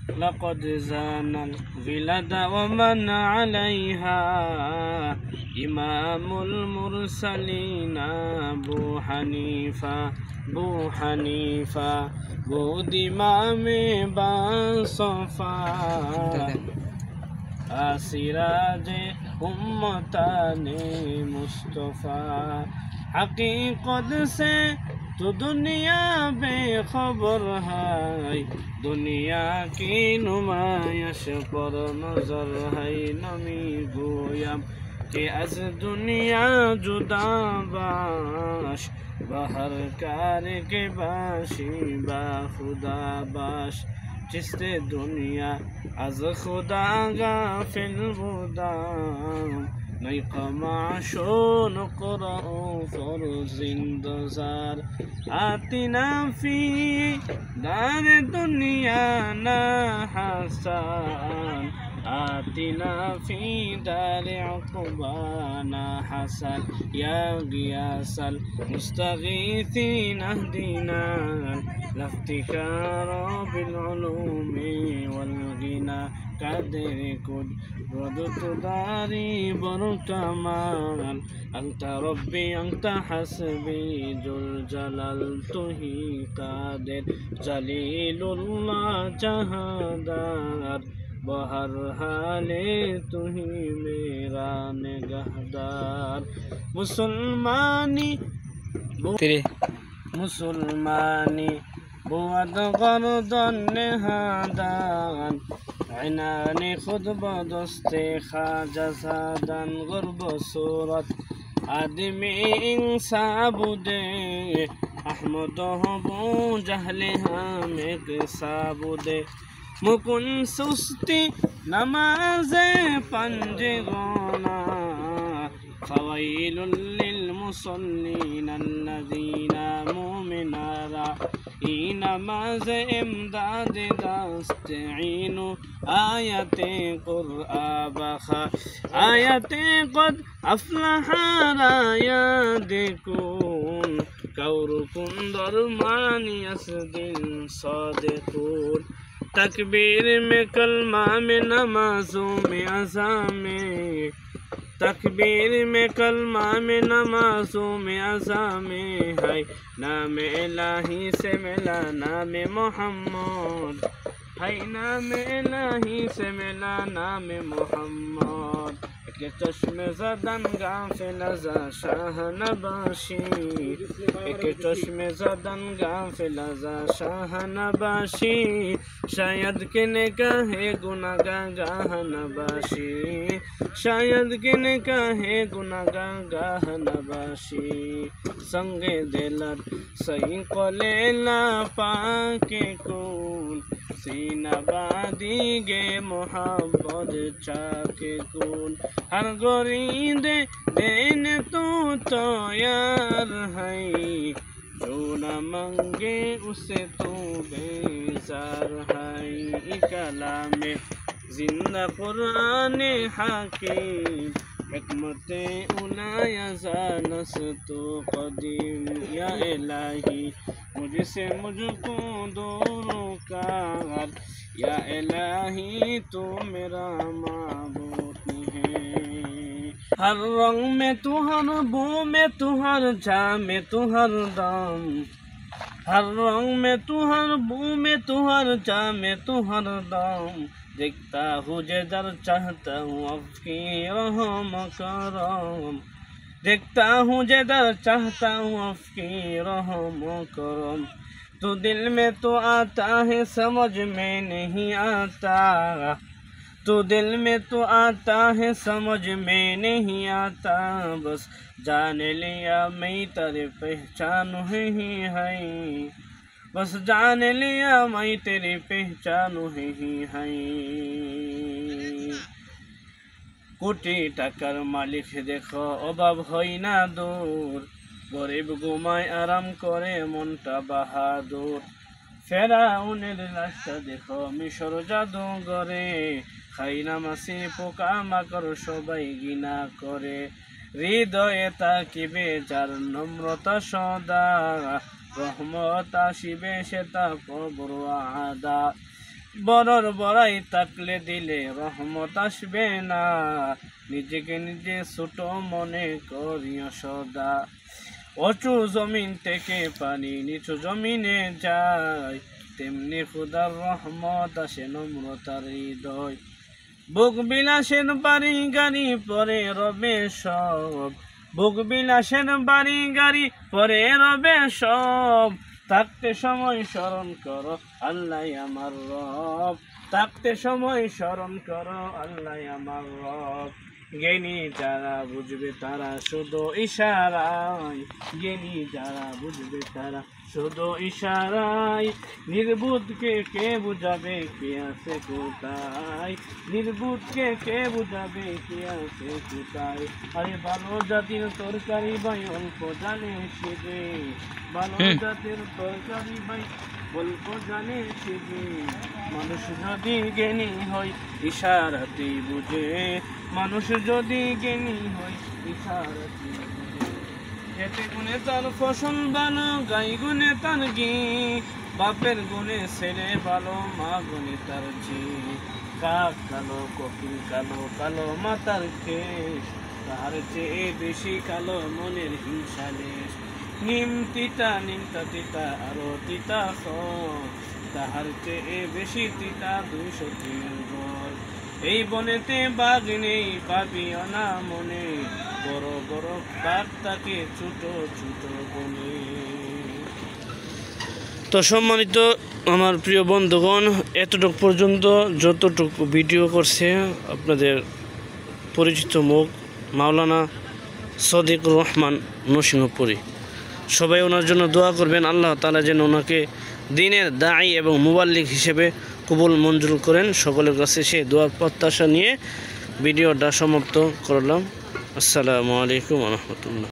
لقد زان البلاد ومن عليها إمام المرسلين أبو حنيفة بود إمام بصفا सिराज उम्मतान मुस्तफ़ा हकीकत से तो दुनिया बेखबर है दुनिया की नुमाइश पर नजर है नमी गोया कि अज दुनिया जुदा बाश बाहर कार के बाशी बा खुदा बाश जिससे दुनिया अज खुदा गाफिल बुदाम नई कमाशो नक़राओ फर जिंदजार आतिना फी दार दुनिया ना हसन आतिना फी दार अक़बाना हसन या गियासल मुस्तगीथीन अहदीना लाफ्तिखार बिलउलूम वलगिना कादिर कुद वदत दारी बरुकमाल अंत रब्बी अंत हस्बी जुल जलाल तुही कादिर जलीलुल्लाह जहादार बहर हाले तुही मेरा निगहदार मुसलमानी بود گردن نهادن عنان خود با دست خواجه زدن غرب صورت آدمی انسان بوده احمد ابو جهل هم قصه بوده مکن سستی نماز پنجگانه فویل للمصلین الذین مؤمنارا این نماز امداد دستعین آیت قرآن بخا آیت قد افلح را یاد کن کورکن درمانی اسدل صادقون تکبیر میں کلمہ میں نمازوں میں اذان میں تکبیر میں کلمہ میں نمازوں میں اذان میں ہے نام الہی سے ملا نام محمد ہے نام الہی سے ملا نام محمد کہ چشم زدن غافل از شاہ نباشی کہ چشم زدن غافل از شاہ نباشی شاید کہ نگاہ گناہگار نباشی شاید کہ نگاہ گناہگار نباشی संग दिलत सही कलेला पाके कूल सीना बादी गे मोहब्बत चाके कूल हर गोरीदे देन तो यार है जो न मंगे उसे तो बेजार है कलाम जिंदा कुरान हकीम हिकमत उलाया जानस तो कदीम या इलाही मुझसे मुझको दोनों का या इलाही तो मेरा माबूद है हर रंग में तू हर बू में तू हर जा में तू हर दम हर रंग में तू हर बू में तू हर जा में तू हर दम देखता हूँ जिधर चाहता हूँ आपकी रहम करम देखता हूँ जिधर चाहता हूँ आपकी रहम करम तो दिल में तो आता है समझ में नहीं आता तो दिल में तो आता है समझ में नहीं आता बस जान लिया मैं तेरी पहचान ही है बस जान लिया मैं तेरी पहचान ही है कोटी टाकार मालिक देखो अभाव হয় না দূর গরিব ঘুমায় আরাম করে মনটা বাহাদুর ফেরাউনের লাশটা দেখো মিশর জাদুঘরে খাই না মাছি পোকা মাকড় সবাই ঘৃণা করে হৃদয়ে তাকিবে যার নম্রতা সদা রহমত আসিবে সে তা কবর আদা বড়র বড়াই থাকলে দিলে রহমত আসবে না, নিজেকে নিজে ছোট মনে করিও সদা। উঁচু জমিন থেকে পানি নিচু জমিনে যায়, তেমনি খোদার রহমত আসে নম্রতার হৃদয়। বুক বিলাসের বাড়ি গাড়ি পরে রবে সব, বুক বিলাসের বাড়ি গাড়ি পরে রবে সব, থাকতে সময় স্মরণ করো আল্লাহ আমার রব, থাকতে সময় স্মরণ করো আল্লাহ আমার রব। জ্ঞানী যারা বুঝবে তারা শুধু ইশারায়, জ্ঞানী যারা বুঝবে তারা শুধু ইশারায়, নির্বুধকে কে বুঝাবে কে আছে কোথায়, নির্বুধকে কে বুঝাবে কে আছে কোথায়। আরে ভালো জাতির তরকারি ভাই অল্প জানে সেবে, ভালো জাতের তরকারি ভাই অল্প জানে সেবে, মানুষ যদি জ্ঞানী হয় ইশারাতেই বুঝে, মানুষ যদি জ্ঞানী হয় ইশারাতেই বুঝে। খেতে গুণে তার ফসল ভালো, গাই গুণে তার ঘি, বাপের গুণে ছেলে ভালো, মা গুণে তার ঝি। কাক কালো কোকিল কালো, কালো মাতার কেশ, তার চেয়ে বেশি কালো মনের হিংসা লেশ। নিম তিতা নিমতা তিতা আরো তিতা ফল, তাহার চেয়ে বেশি তিতা 200 গল। এই বনেতে বাঘ নেই পাবিও না মনে, বড় বড় বাঘ তাকে ছোট ছোট বনে। তো সম্মানিত আমার প্রিয় বন্ধুগণ, এতটুকু পর্যন্ত যতটুকু ভিডিও করছে আপনাদের পরিচিত মুখ মাওলানা সদিকুর রহমান নরসিংহপুরী। সবাই ওনার জন্য দোয়া করবেন, আল্লাহ তাআলা যেন ওনাকে দ্বীনের দাঈ এবং মুবাল্লিগ হিসেবে কবুল মঞ্জুর করেন। সকলের কাছে সেই দোয়ার প্রত্যাশা নিয়ে ভিডিওটা সমাপ্ত করলাম। আসসালামু আলাইকুম ওয়া রাহমাতুল্লাহ।